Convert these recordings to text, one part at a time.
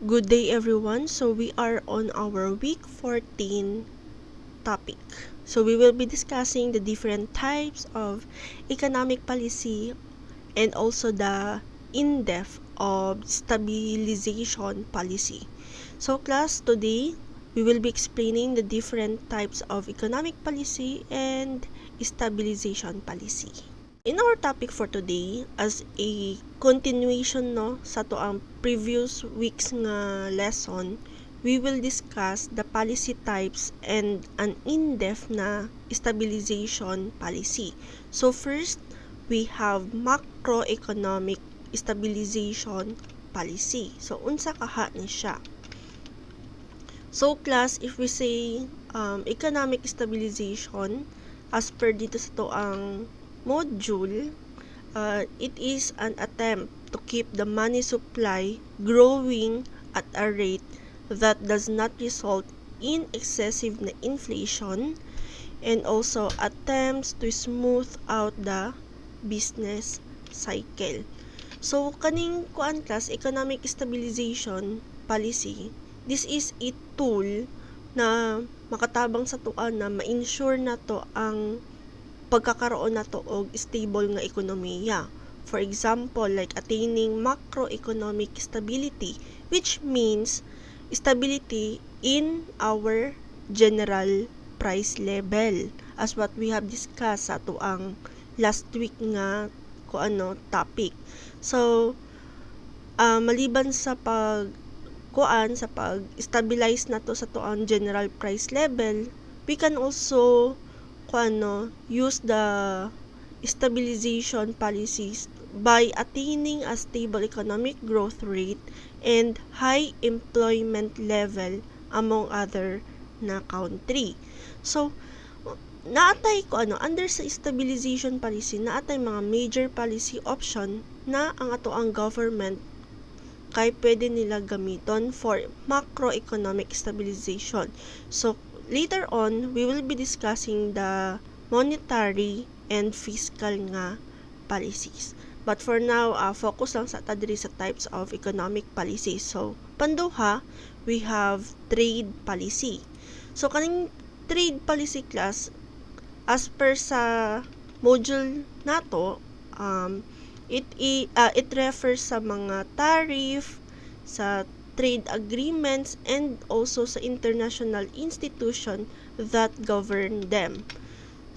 Good day everyone. So we are on our week 14 topic. So we will be discussing the different types of economic policy and also the in-depth of stabilization policy. So class, today we will be explaining the different types of economic policy and stabilization policy. In our topic for today, as a continuation sa to ang previous weeks nga lesson, we will discuss the policy types and an in-depth na stabilization policy. So first, we have macroeconomic stabilization policy. So unsa kaha ni siya? So class, if we say economic stabilization, as per dito sa to ang module, it is an attempt to keep the money supply growing at a rate that does not result in excessive na inflation, and also attempts to smooth out the business cycle. So kaning kuan class, economic stabilization policy, this is a tool na makatabang sa tuan na ma-ensure na to ang pagkakaroon nato og stable nga ekonomiya. For example, like attaining macroeconomic stability, which means stability in our general price level, as what we have discussed sa ato ang last week nga topic. So maliban sa pag-stabilize nato sa to ang general price level, we can also use the stabilization policies by attaining a stable economic growth rate and high employment level among other na country. So naatay under sa stabilization policy, naatay mga major policy option na ang ato ang government kay pwede nila gamiton for macroeconomic stabilization. So later on, we will be discussing the monetary and fiscal nga policies. But for now, focus lang sa diri sa types of economic policies. So, panduha, we have trade policy. So, kaning trade policy class, as per sa module nato, it refers sa mga tariff, sa trade agreements, and also sa international institution that govern them.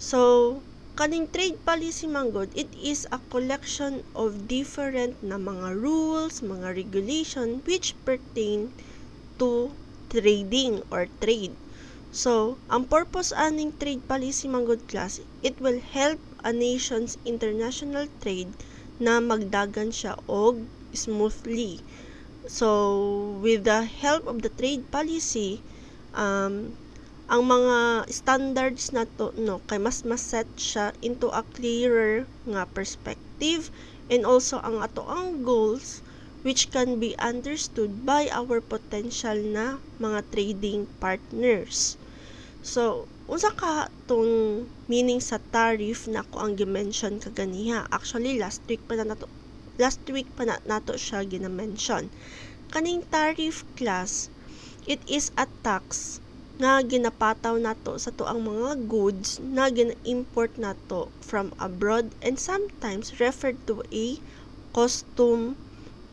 So, kaning trade policy manggod, it is a collection of different na mga rules, mga regulation which pertain to trading or trade. So, ang purpose aning trade policy manggod class, it will help a nation's international trade na magdagan siya og smoothly. So, with the help of the trade policy, ang mga standards na to kay mas set siya into a clearer nga perspective, and also ang ato ang goals which can be understood by our potential na mga trading partners. So, unsa ka tong meaning sa tariff na ako ang gi-mention kaganiha? Actually, last week pa nato siya gina-mention. Kaning tariff class, it is a tax nga ginapataw nato sa tuang mga goods na gina-import nato from abroad, and sometimes referred to a custom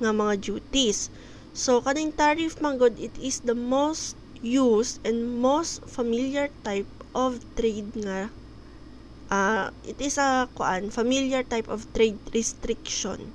nga mga duties. So kaning tariff manggod, it is the most used and most familiar type of trade nga it is a familiar type of trade restriction.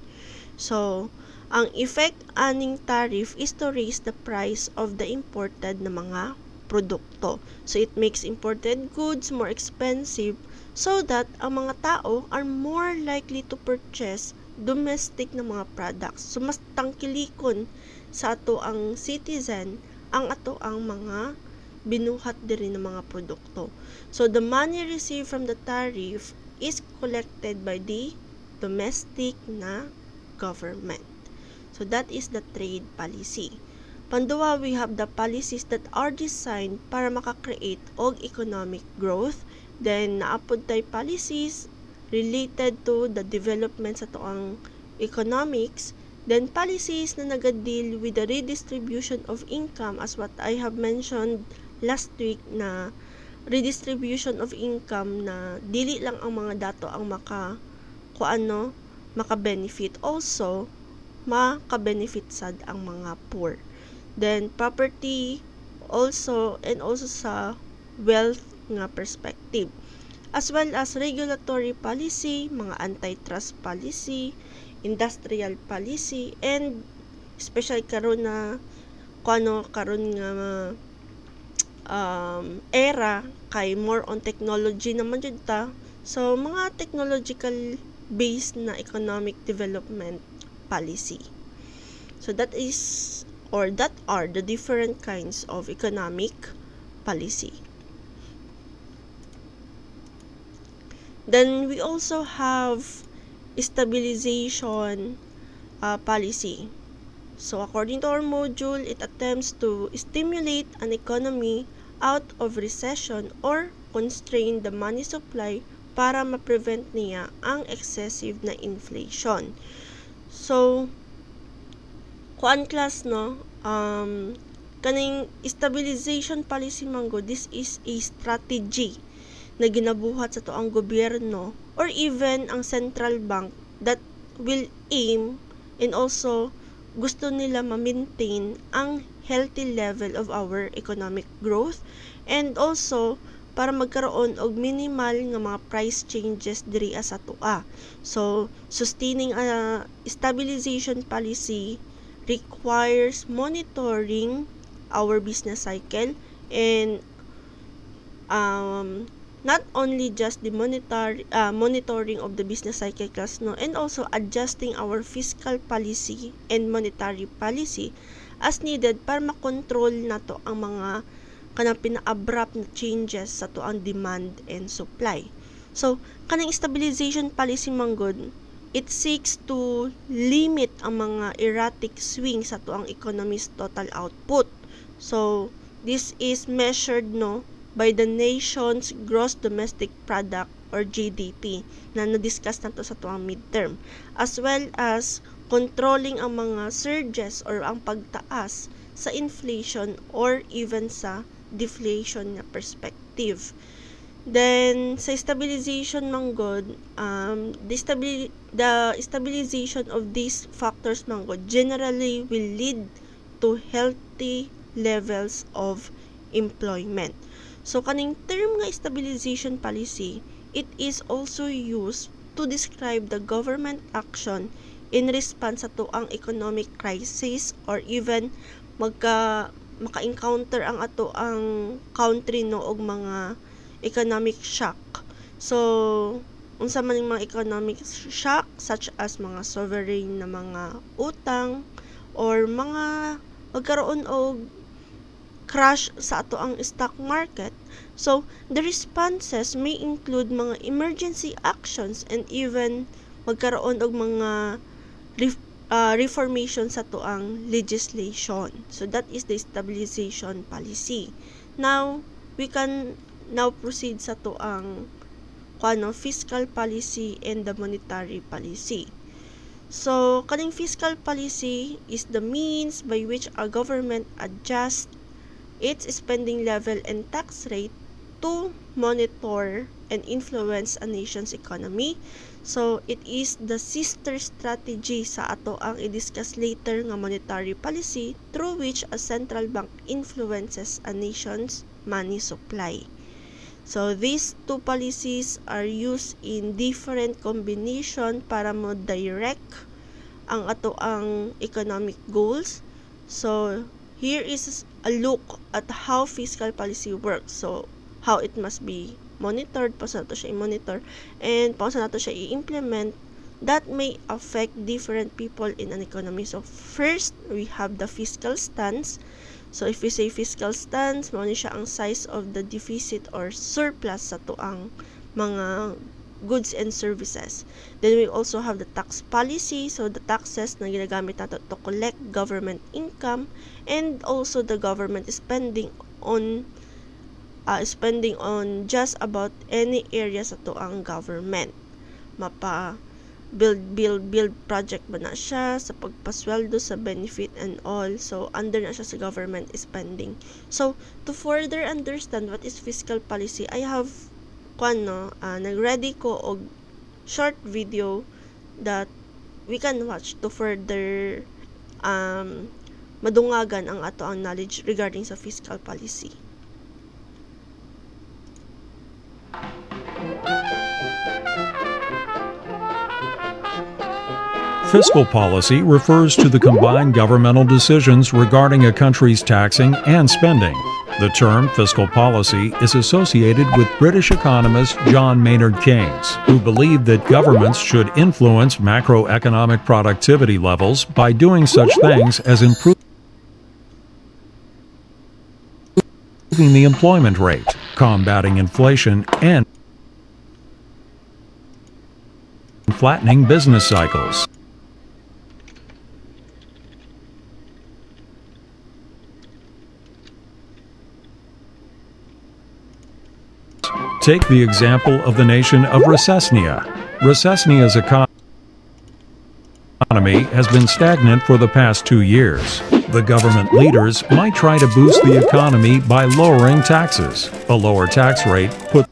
So ang effect aning tariff is to raise the price of the imported na mga produkto. So it makes imported goods more expensive so that ang mga tao are more likely to purchase domestic na mga products. So mas tangkilikon sa ato ang citizen ang ato ang mga binuhat diri ng mga produkto. So the money received from the tariff is collected by the domestic na government. So that is the trade policy. Panduwa, we have the policies that are designed para maka-create og economic growth. Then naapod tay policies related to the development sa toang economics Then policies na nag-deal with the redistribution of income, as what I have mentioned last week, na redistribution of income na dili lang ang mga dato ang maka-benefit, also maka-benefit sad ang mga poor. Then property also, and also sa wealth nga perspective, as well as regulatory policy, mga antitrust policy, industrial policy, and especially karon nga era kay more on technology naman jud ta. So mga technological based na economic development policy. So that are the different kinds of economic policy. Then we also have stabilization policy. So according to our module, it attempts to stimulate an economy out of recession or constrain the money supply para ma-prevent niya ang excessive na inflation. So class kaning stabilization policy manggo, this is a strategy na ginabuhat sa toang gobyerno or even ang central bank that will aim and also gusto nila ma-maintain ang healthy level of our economic growth, and also para magkaroon og minimal nga mga price changes diri sa toa. So sustaining a stabilization policy requires monitoring our business cycle, and not only just the monitoring of the business cycle class, and also adjusting our fiscal policy and monetary policy as needed para makontrol nato ang mga kanang pina-abrupt na changes sa toang demand and supply. So kanang stabilization policy manggod, it seeks to limit ang mga erratic swings sa toang economy's total output. So this is measured by the nation's gross domestic product or GDP na na-discuss nato sa tuang midterm, as well as controlling ang mga surges or ang pagtaas sa inflation or even sa deflation na perspective. Then sa stabilization manggod, the stabilization of these factors manggod generally will lead to healthy levels of employment. So kaning term nga stabilization policy, it is also used to describe the government action in response sa tuang economic crisis or even maka-encounter ang ato ang country og mga economic shock. So unsa man yung mga economic shock, such as mga sovereign na mga utang or mga magkaroon og crash sa ato ang stock market. So the responses may include mga emergency actions and even magkaroon og mga reformation sa toang legislation. So that is the stabilization policy. Now we can proceed sa toang fiscal policy and the monetary policy. So kaning fiscal policy is the means by which a government adjusts its spending level and tax rate to monitor and influence a nation's economy. So it is the sister strategy sa ato ang i-discuss later nga monetary policy, through which a central bank influences a nation's money supply. So these two policies are used in different combination para mo direct ang ato ang economic goals. So here is a look at how fiscal policy works. So how it must be monitored, paano nato siya i-monitor, and paano nato siya i-implement that may affect different people in an economy. So first, we have the fiscal stance. So if we say fiscal stance, mao ni siya ang size of the deficit or surplus sa tuang mga goods and services. Then we also have the tax policy, so the taxes na ginagamit nato to collect government income, and also the government spending on just about any area sa tuang government. build project ba na siya, sa pagpasweldo, sa benefit and all. So under na siya sa government spending. So to further understand what is fiscal policy, I have nag-ready ko og short video that we can watch to further madungagan ang ato ang knowledge regarding sa fiscal policy. Fiscal policy refers to the combined governmental decisions regarding a country's taxing and spending. The term fiscal policy is associated with British economist John Maynard Keynes, who believed that governments should influence macroeconomic productivity levels by doing such things as improving the employment rate, combating inflation, and flattening business cycles. Take the example of the nation of Recesnia. Recesnia's economy has been stagnant for the past 2 years. The government leaders might try to boost the economy by lowering taxes. A lower tax rate puts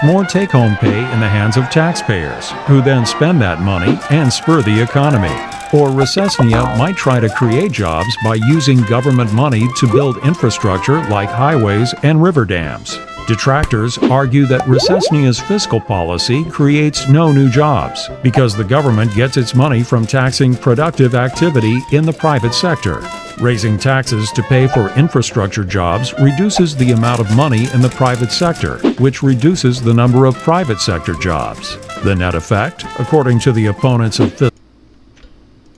more take-home pay in the hands of taxpayers, who then spend that money and spur the economy. Or Recesnia might try to create jobs by using government money to build infrastructure like highways and river dams. Detractors argue that Recesnia's fiscal policy creates no new jobs because the government gets its money from taxing productive activity in the private sector. Raising taxes to pay for infrastructure jobs reduces the amount of money in the private sector, which reduces the number of private sector jobs. The net effect, according to the opponents of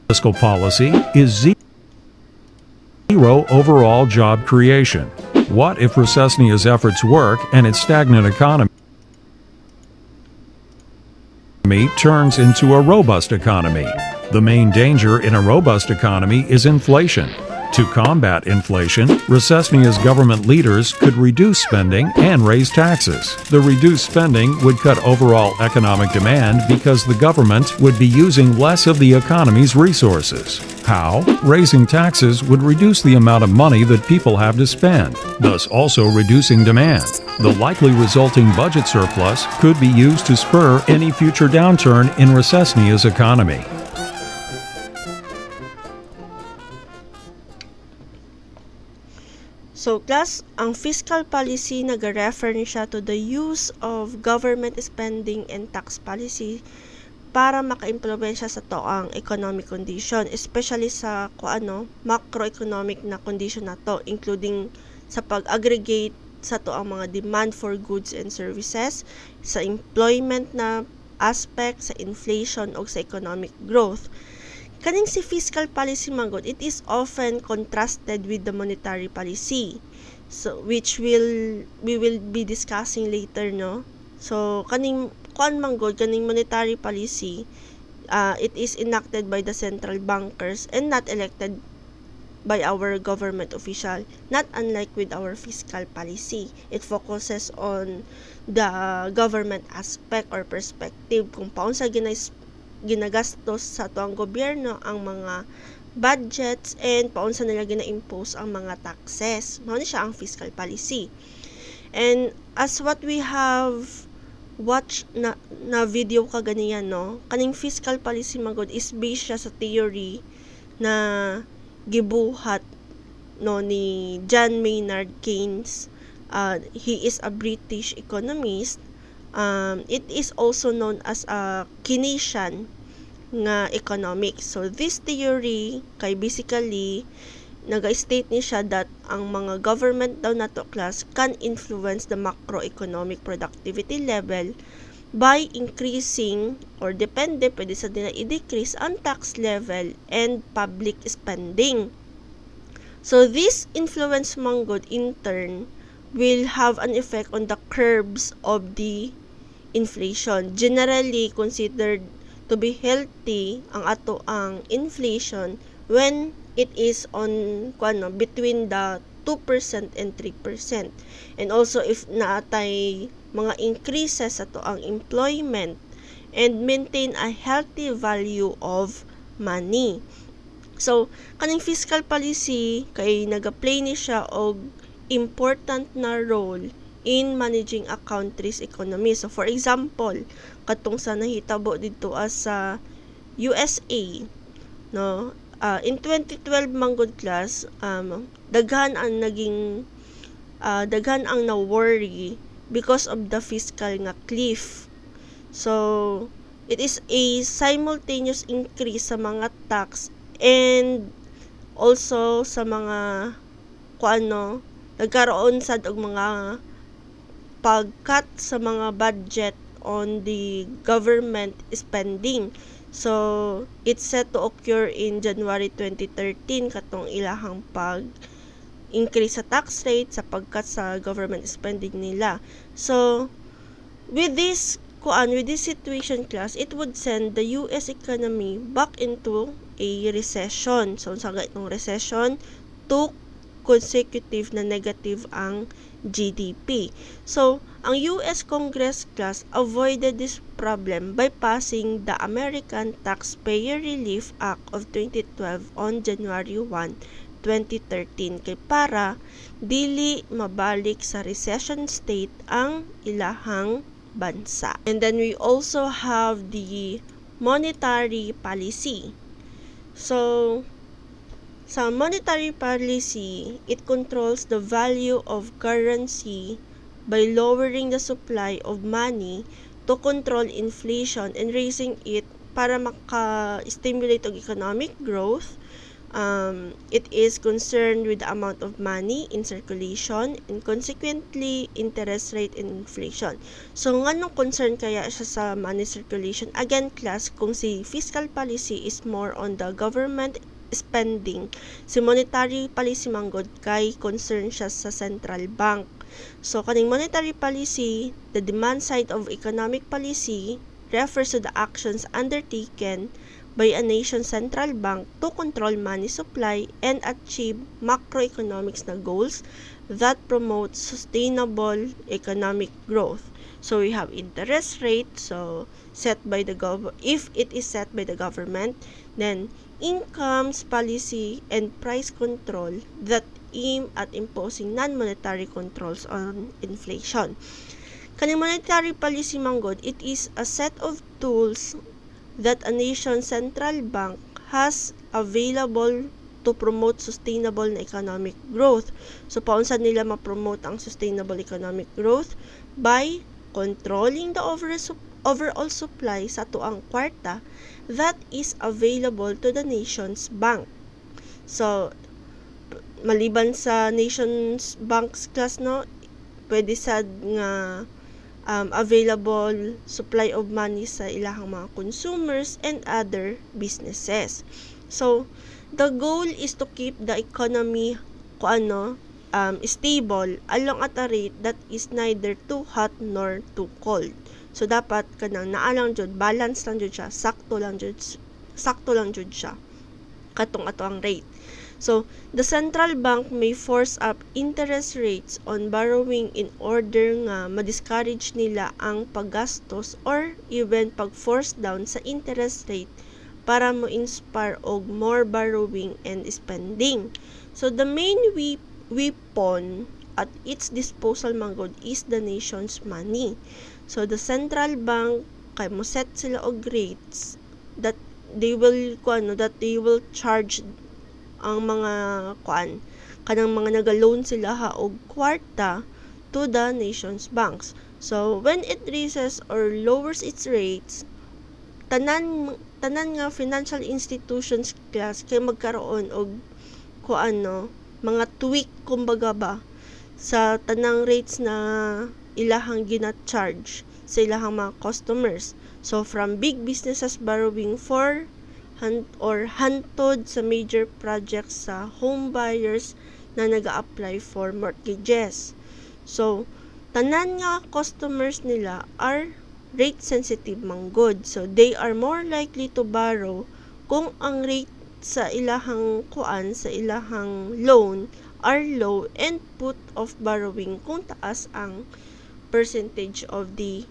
fiscal policy, is zero overall job creation. What if Recesnia's efforts work and its stagnant economy turns into a robust economy? The main danger in a robust economy is inflation. To combat inflation, Recesnia's government leaders could reduce spending and raise taxes. The reduced spending would cut overall economic demand because the government would be using less of the economy's resources. How? Raising taxes would reduce the amount of money that people have to spend, thus also reducing demand. The likely resulting budget surplus could be used to spur any future downturn in Recesnia's economy. So, class, ang fiscal policy nag-refer siya to the use of government spending and tax policy para maka-impluwensya sa toang economic condition, especially sa macroeconomic na condition na to, including sa pag-aggregate sa toang mga demand for goods and services, sa employment na aspect, sa inflation o sa economic growth. Kaning si fiscal policy manggod, it is often contrasted with the monetary policy, so which we will be discussing later, no? So kaning kaning monetary policy, it is enacted by the central bankers and not elected by our government official, not unlike with our fiscal policy. It focuses on the government aspect or perspective kung paano sa ginagastos sa tuang gobyerno ang mga budgets and paunsa nila gina-impose ang mga taxes. Mao ni siya ang fiscal policy. And as what we have watched na video kaganiyan, no, kaning fiscal policy magod is based siya sa theory na gibuhat no ni John Maynard Keynes. He is a British economist. It is also known as a Keynesian nga economics. So this theory kay basically naga-state ni siya that ang mga government daw nato class can influence the macroeconomic productivity level by increasing or pwede sa nila i-decrease ang tax level and public spending. So this influence manggod in turn will have an effect on the curbs of the inflation. Generally considered to be healthy ang ato ang inflation when it is on between the 2% and 3%. And also if naatay mga increases sa to ang employment and maintain a healthy value of money. So, kaning fiscal policy kay nag-play ni siya og important na role in managing a country's economy. So, for example, katong sa nahitabo dito sa USA, no? In 2012 manggod class, daghan ang na-worry because of the fiscal nga cliff. So, it is a simultaneous increase sa mga tax and also sa mga nagkaroon sad og mga pag-cut sa mga budget on the government spending. So, it's set to occur in January 2013 katong ilahang pag-increase sa tax rate sa pag-cut sa government spending nila. So, with this situation class, it would send the US economy back into a recession. So, sa itong recession, 2 consecutive na negative ang GDP. So, ang US Congress class avoided this problem by passing the American Taxpayer Relief Act of 2012 on January 1, 2013 kay para dili mabalik sa recession state ang ilahang bansa. And then we also have the monetary policy. So, sa monetary policy, it controls the value of currency by lowering the supply of money to control inflation and raising it para maka-stimulate og economic growth. It is concerned with the amount of money in circulation and consequently interest rate and inflation. So, nganong concern kaya siya sa money circulation? Again, class, kung si fiscal policy is more on the government spending, si monetary policy manggod kay concern siya sa central bank. So, kaning monetary policy, the demand side of economic policy refers to the actions undertaken by a nation's central bank to control money supply and achieve macroeconomics na goals that promote sustainable economic growth. So, we have interest rate, so set by the if it is set by the government, then incomes policy and price control that aim at imposing non-monetary controls on inflation. Kaning monetary policy manggod, it is a set of tools that a nation's central bank has available to promote sustainable na economic growth. So, paunsa nila ma-promote ang sustainable economic growth? By controlling the overall supply sa tuang kwarta that is available to the nation's bank. So, maliban sa nation's bank's class, no, pwede sad nga available supply of money sa ilahang mga consumers and other businesses. So, the goal is to keep the economy stable along at a rate that is neither too hot nor too cold. So, dapat kanang naalang jud, balance lang jud siya, sakto lang jud siya katong ato ang rate. So, the central bank may force up interest rates on borrowing in order nga ma-discourage nila ang paggastos or even pag-force down sa interest rate para mo-inspire og more borrowing and spending. So, the main weapon at its disposal manggod is the nation's money. So, the central bank kay mo set sila og rates that they will charge ang mga kanang mga naga-loan sila og kwarta to the nation's banks. So, when it raises or lowers its rates, tanan nga financial institutions class kay magkaroon og mga tweak kumbaga ba sa tanang rates na ilahang gina-charge sa ilahang mga customers. So, from big businesses borrowing for or hantod sa major projects sa home buyers na nag-a-apply for mortgages. So, tanan nga customers nila are rate sensitive manggod. So, they are more likely to borrow kung ang rate sa ilahang sa ilahang loan are low and put off borrowing kung taas ang percentage of the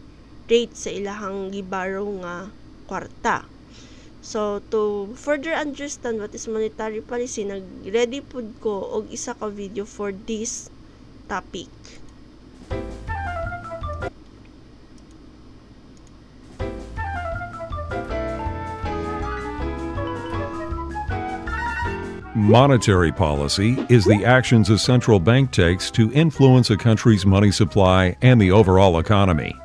rate sa ilahang giborrow nga kwarta. So, to further understand what is monetary policy, nag-ready pud ko og isa ka video for this topic. Monetary policy is the actions a central bank takes to influence a country's money supply and the overall economy.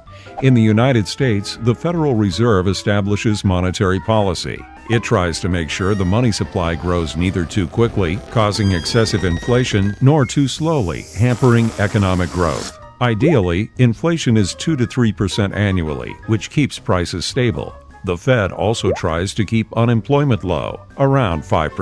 In the United States, the Federal Reserve establishes monetary policy. It tries to make sure the money supply grows neither too quickly, causing excessive inflation, nor too slowly, hampering economic growth. Ideally, inflation is 2 to 3% annually, which keeps prices stable. The Fed also tries to keep unemployment low, around 5%.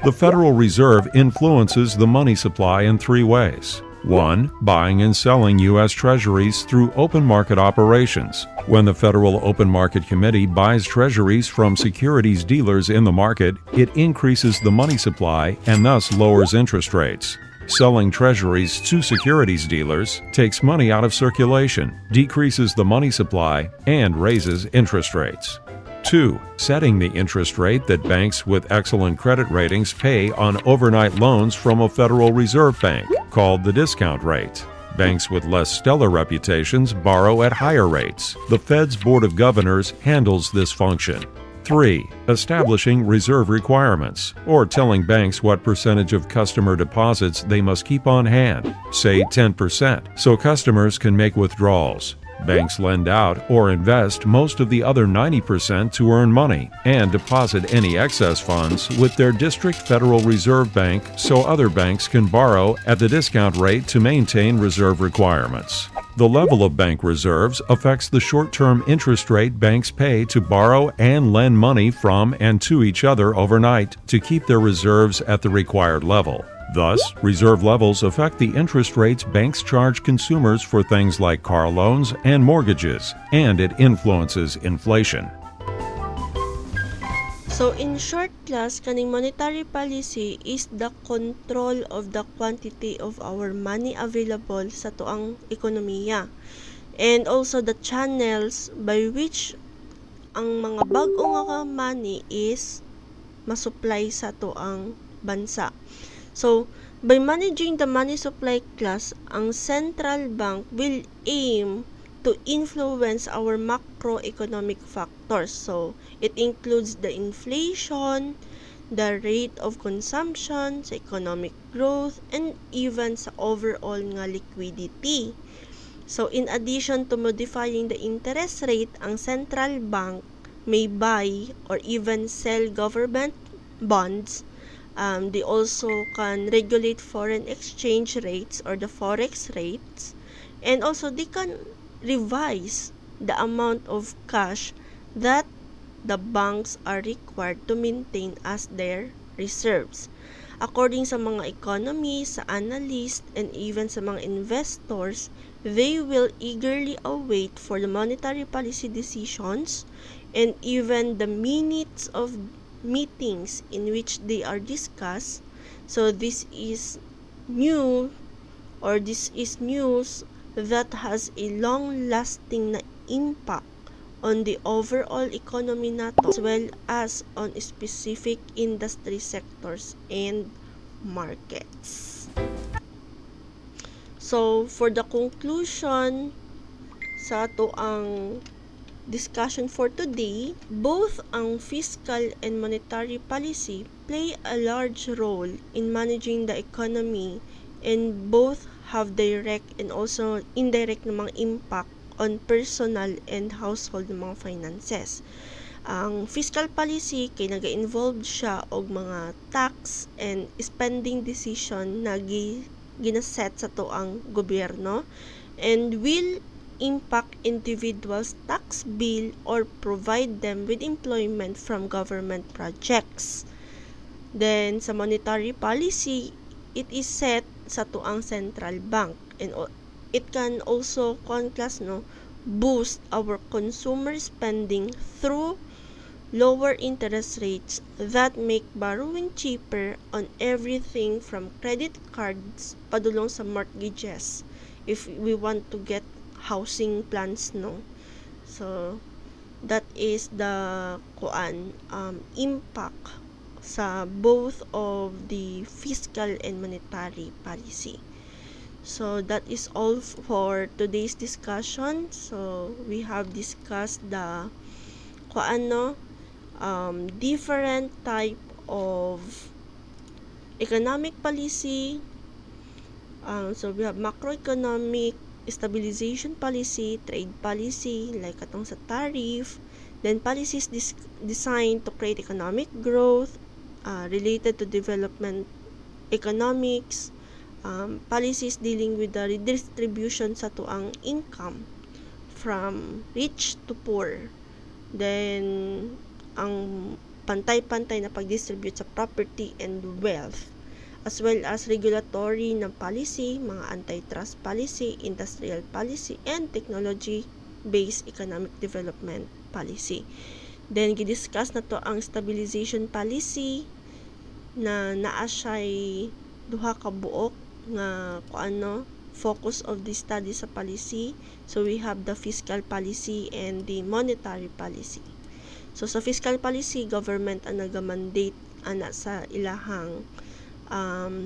The Federal Reserve influences the money supply in 3 ways. 1. Buying and selling U.S. Treasuries through open market operations. When the Federal Open Market Committee buys treasuries from securities dealers in the market, it increases the money supply and thus lowers interest rates. Selling treasuries to securities dealers takes money out of circulation, decreases the money supply, and raises interest rates. 2. Setting the interest rate that banks with excellent credit ratings pay on overnight loans from a Federal Reserve Bank, called the discount rate. Banks with less stellar reputations borrow at higher rates. The Fed's Board of Governors handles this function. 3. Establishing reserve requirements, or telling banks what percentage of customer deposits they must keep on hand, say 10%, so customers can make withdrawals. Banks lend out or invest most of the other 90% to earn money and deposit any excess funds with their district Federal Reserve Bank so other banks can borrow at the discount rate to maintain reserve requirements. The level of bank reserves affects the short-term interest rate banks pay to borrow and lend money from and to each other overnight to keep their reserves at the required level. Thus, reserve levels affect the interest rates banks charge consumers for things like car loans and mortgages, and it influences inflation. So, in short class, kaning monetary policy is the control of the quantity of our money available sa tuang ekonomiya. And also the channels by which ang mga bag-o nga money is masupply sa tuang bansa. So, by managing the money supply class, ang central bank will aim to influence our macroeconomic factors. So, it includes the inflation, the rate of consumption, sa economic growth, and even sa overall nga liquidity. So, in addition to modifying the interest rate, ang central bank may buy or even sell government bonds. They also can regulate foreign exchange rates or the forex rates, and also they can revise the amount of cash that the banks are required to maintain as their reserves. According sa mga economists, sa analysts, and even sa mga investors, they will eagerly await for the monetary policy decisions and even the minutes of meetings in which they are discussed. So this is new, or this is news that has a long-lasting na impact on the overall economy nato as well as on specific industry sectors and markets. So for the conclusion sa ato ang discussion for today, both ang fiscal and monetary policy play a large role in managing the economy, and both have direct and also indirect na mga impact on personal and household na mga finances. Ang fiscal policy kay naga-involved siya og mga tax and spending decision na ginaset sa toang gobyerno and will impact individuals' tax bill or provide them with employment from government projects. Then, sa monetary policy, it is set sa tuang central bank, and it can also boost our consumer spending through lower interest rates that make borrowing cheaper on everything from credit cards padulong sa mortgages if we want to get housing plans, no. So that is the impact sa both of the fiscal and monetary policy. So that is all for today's discussion. So we have discussed the different type of economic policy. So we have macroeconomic, stabilization policy, trade policy, like katong sa tariff, then policies designed to create economic growth, related to development economics, policies dealing with the redistribution sa tuang income from rich to poor, then ang pantay-pantay na pag-distribute sa property and wealth, as well as regulatory na policy, mga antitrust policy, industrial policy, and technology-based economic development policy. Then, gidiscuss na to ang stabilization policy na naa siya'y duha ka buok nga focus of the study sa policy. So, we have the fiscal policy and the monetary policy. So, sa fiscal policy, government ang nag-mandate ana sa ilahang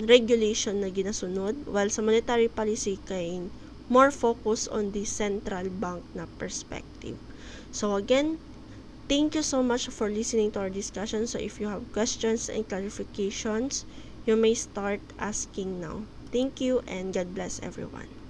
regulation na ginasunod, while sa monetary policy kay more focus on the central bank na perspective. So again, thank you so much for listening to our discussion. So if you have questions and clarifications, you may start asking now. Thank you and God bless everyone.